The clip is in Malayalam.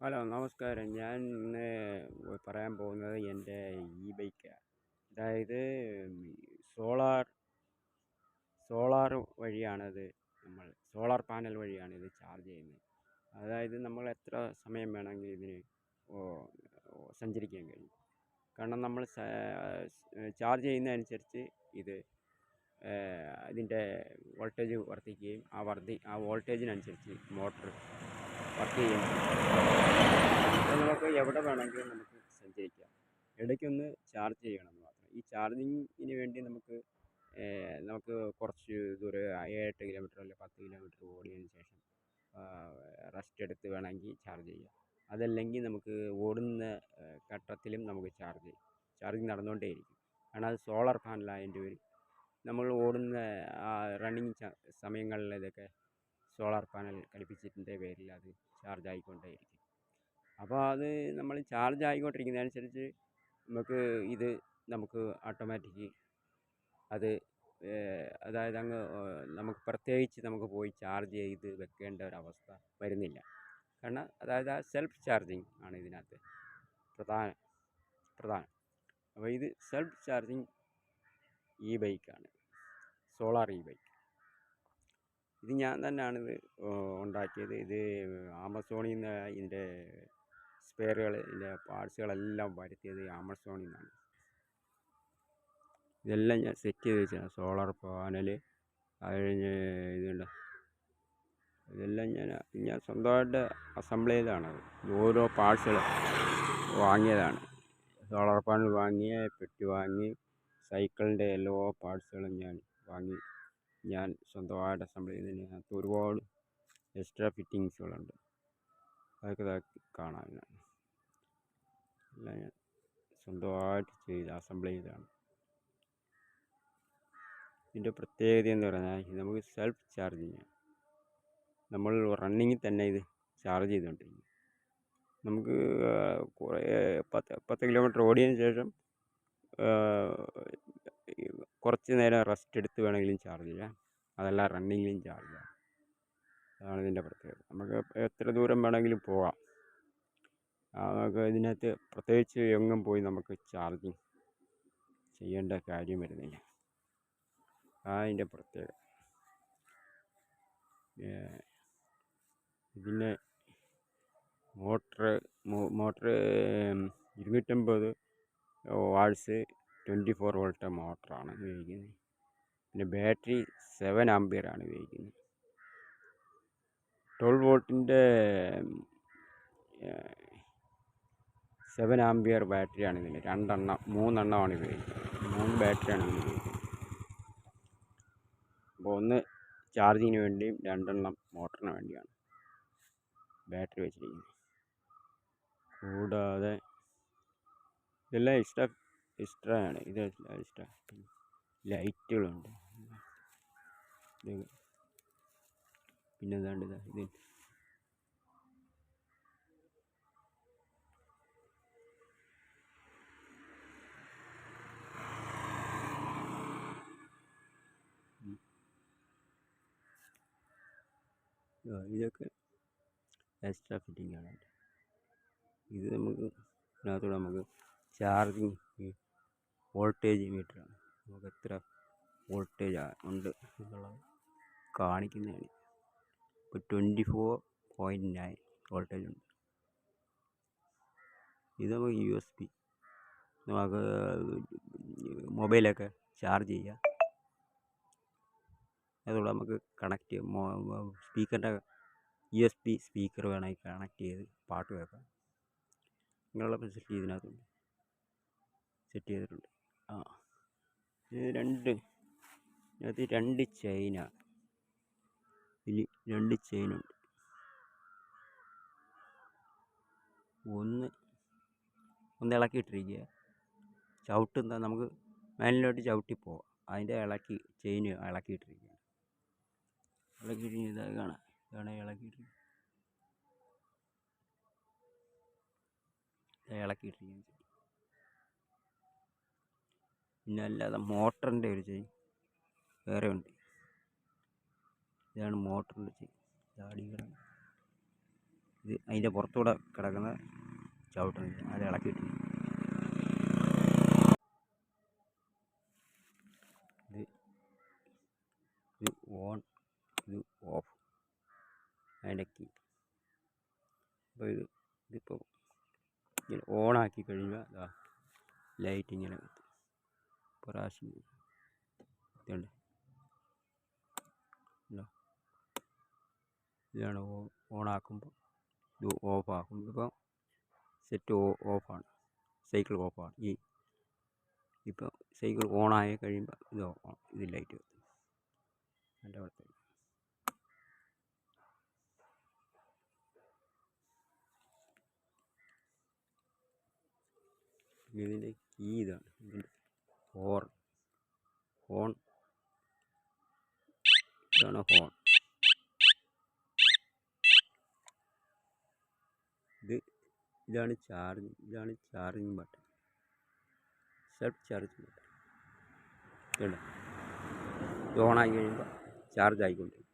ഹലോ നമസ്കാരം. ഞാൻ ഇന്ന് പറയാൻ പോകുന്നത് എൻ്റെ ബൈക്കാണ്. അതായത് സോളാർ സോളാർ വഴിയാണത്. സോളാർ പാനൽ വഴിയാണ് ഇത് ചാർജ് ചെയ്യുന്നത്. അതായത് നമ്മൾ എത്ര സമയം വേണമെങ്കിൽ ഇതിന് ഓ സഞ്ചരിക്കാൻ കഴിയും. കാരണം നമ്മൾ ചാർജ് ചെയ്യുന്നതനുസരിച്ച് ഇത് അതിൻ്റെ വോൾട്ടേജ് വർദ്ധിക്കുകയും ആ വോൾട്ടേജിനനുസരിച്ച് മോട്ടർ വർക്ക് ചെയ്യുകയും ചെയ്യും. അപ്പോൾ നമുക്ക് എവിടെ വേണമെങ്കിലും നമുക്ക് സഞ്ചരിക്കാം. ഇടയ്ക്കൊന്ന് ചാർജ് ചെയ്യണമെന്ന് മാത്രം. ഈ ചാർജിങ്ങിന് വേണ്ടി നമുക്ക് കുറച്ച് ദൂരം 7-8 കിലോമീറ്റർ അല്ലെങ്കിൽ 10 കിലോമീറ്റർ ഓടിയതിന് ശേഷം റെസ്റ്റ് എടുത്ത് വേണമെങ്കിൽ ചാർജ് ചെയ്യാം. അതല്ലെങ്കിൽ നമുക്ക് ഓടുന്ന ഘട്ടത്തിലും നമുക്ക് ചാർജിങ് നടന്നുകൊണ്ടേയിരിക്കും. കാരണം അത് സോളാർ പാനലായതിൻ്റെ പേരിൽ നമ്മൾ ഓടുന്ന റണ്ണിങ് സമയങ്ങളിൽ ഇതൊക്കെ സോളാർ പാനൽ ഘടിപ്പിച്ചതിൻ്റെ പേരിൽ അത് ചാർജ് ആയിക്കൊണ്ടേയിരിക്കും. അപ്പോൾ അത് നമ്മൾ ചാർജ് ആയിക്കൊണ്ടിരിക്കുന്നതനുസരിച്ച് നമുക്ക് ഓട്ടോമാറ്റിക് അത് അതായത് നമുക്ക് പ്രത്യേകിച്ച് നമുക്ക് പോയി ചാർജ് ചെയ്ത് വെക്കേണ്ട ഒരവസ്ഥ വരുന്നില്ല. കാരണം അതായത് ആ സെൽഫ് ചാർജിങ് ആണ് ഇതിനകത്ത് പ്രധാനം. അപ്പോൾ ഇത് സെൽഫ് ചാർജിങ് ബൈക്കാണ്, സോളാർ ബൈക്ക്. ഇത് ഞാൻ തന്നെയാണിത് ഉണ്ടാക്കിയത്. ഇത് ആമസോണിൽ നിന്ന് ഇതിൻ്റെ ഇതിൻ്റെ പാർട്സുകളെല്ലാം വരുത്തിയത് ആമസോണിൽ നിന്നാണ്. ഇതെല്ലാം ഞാൻ സെറ്റ് ചെയ്ത് വെച്ചാണ്. സോളാർ പാനൽ അത് കഴിഞ്ഞ് ഇതെല്ലാം ഞാൻ സ്വന്തമായിട്ട് അസംബിൾ ചെയ്തതാണത്. ഓരോ പാർട്സുകൾ വാങ്ങിയതാണ്. സോളാർ പാനൽ വാങ്ങി, പെട്ടി വാങ്ങി, സൈക്കിളിൻ്റെ എല്ലാ പാർട്സുകളും ഞാൻ സ്വന്തമായിട്ട് അസംബിൾ ചെയ്തതിനകത്ത് ഒരുപാട് എക്സ്ട്രാ ഫിറ്റിങ്സുകളുണ്ട്. അതൊക്കെ കാണാൻ എല്ലാം ഞാൻ സ്വന്തമായിട്ട് അസംബിൾ ചെയ്തതാണ്. ഇതിൻ്റെ പ്രത്യേകത എന്ന് പറഞ്ഞാൽ നമുക്ക് സെൽഫ് ചാർജിങ്. നമ്മൾ റണ്ണിങ്ങിൽ തന്നെ ഇത് ചാർജ് ചെയ്തുകൊണ്ടിരിക്കും. നമുക്ക് കുറേ 10 കിലോമീറ്റർ ഓടിയതിന് ശേഷം കുറച്ച് നേരം റെസ്റ്റ് എടുത്ത് വേണമെങ്കിലും ചാർജ് ചെയ്യാം. അതല്ല റണ്ണിങ്ങിലും ചാർജ് ചെയ്യാം. അതാണ് ഇതിൻ്റെ പ്രത്യേകത. നമുക്ക് എത്ര ദൂരം വേണമെങ്കിലും പോകാം. നമുക്ക് ഇതിനകത്ത് പ്രത്യേകിച്ച് എങ്ങും പോയി നമുക്ക് ചാർജിങ് ചെയ്യേണ്ട കാര്യം വരുന്നില്ല. അതിൻ്റെ പ്രത്യേകത. ഇതിന് മോട്ടർ 250 വാട്ട്സ് 24 വോൾട്ട് മോട്ടറാണ് ഉപയോഗിക്കുന്നത്. പിന്നെ ബാറ്ററി 7 ആമ്പിയർ ആണ് ഉപയോഗിക്കുന്നത്. 12 വോൾട്ടിൻ്റെ 7 ആമ്പിയർ ബാറ്ററിയാണ് ഇതിന്. 3 ഉപയോഗിക്കുന്നത്. 3 ബാറ്ററിയാണ് ഇതിന് ഉപയോഗിക്കുന്നത്. അപ്പോൾ ഒന്ന് ചാർജിങ്ങിന് വേണ്ടിയും 2 മോട്ടറിന് വേണ്ടിയാണ് ബാറ്ററി വെച്ചിരിക്കുന്നത്. കൂടാതെ ഇതെല്ലാം എക്സ്ട്രാ ആണ്. ഇത് എക്സ്ട്രാ ലൈറ്റുകളുണ്ട്. പിന്നെ എന്താണ്ട് ഇത് ഇതൊക്കെ എക്സ്ട്രാ ഫിറ്റിംഗ് ആണ്. ഇത് ഇതിനകത്തൂടെ നമുക്ക് ചാർജിങ് വോൾട്ടേജ് മീറ്ററാണ്. നമുക്ക് എത്ര വോൾട്ടേജ് ഉണ്ട് എന്നുള്ളത് കാണിക്കുന്നതാണ്. ഇപ്പോൾ 24.9 വോൾട്ടേജ് ഉണ്ട്. ഇത് നമുക്ക് USB നമുക്ക് മൊബൈലൊക്കെ ചാർജ് ചെയ്യാം. അതുകൂടെ നമുക്ക് കണക്ട് ചെയ്യാം. സ്പീക്കറിൻ്റെ USB സ്പീക്കർ വേണമെങ്കിൽ കണക്ട് ചെയ്ത് പാട്ട് കേൾക്കാം. ഇങ്ങനെയുള്ള ഫെസിലിറ്റി ഇതിനകത്തുണ്ട്, സെറ്റ് ചെയ്തിട്ടുണ്ട്. ഇതിനകത്ത് 2 ചെയിനാണ്. ഇതിൽ 2 ചെയിനുണ്ട്. ഒന്ന് ഇളക്കിയിട്ടിരിക്കുക. ചവിട്ടുന്ന നമുക്ക് മേലിലോട്ട് ചവിട്ടി പോവാം. അതിൻ്റെ ചെയിൻ ഇളക്കിയിട്ടിരിക്കുക. ഇതായി കാണാം. ഇതാണ് ഇളക്കിയിട്ടിരിക്കുക. പിന്നെ അല്ലാതെ മോട്ടറിൻ്റെ ഒരു ചെയിൻ വേറെ ഉണ്ട്. ഇതാണ് മോട്ടറിൻ്റെ ചെയിൻ. ഇത് അതിൻ്റെ പുറത്തൂടെ കിടക്കുന്ന ചവിട്ടുന്നില്ല, അത് ഇളക്കിയിട്ട് ഇത് ഓൺ, ഇത് ഓഫ്, അതിൻ്റെ കീ. അപ്പോൾ ഇതിപ്പോൾ ഇങ്ങനെ ഓണാക്കി കഴിയുമ്പോൾ അതാ ലൈറ്റ് ഇങ്ങനെ പ്രാവശ്യം ഇതുണ്ട്. ഇതാണ് ഓണാക്കുമ്പോൾ, ഇത് ഓഫാക്കുമ്പോൾ ഇപ്പോൾ സെറ്റ് ഓഫാണ്, സൈക്കിൾ ഓഫാണ്. ഇപ്പോൾ സൈക്കിൾ ഓണായി കഴിയുമ്പോൾ ഇത് ലൈറ്റ് കത്തും. എൻ്റെ അവിടുത്തെ ഇതിൻ്റെ കീ ഇതാണ്, ഇതിൻ്റെ ഹോൺ ഇതാണ് ഹോൺ. ഇതാണ് charging button, self charging button. ഇത് ഓണായി കഴിയുമ്പോൾ ചാർജ് ആയിക്കൊണ്ടിരിക്കും.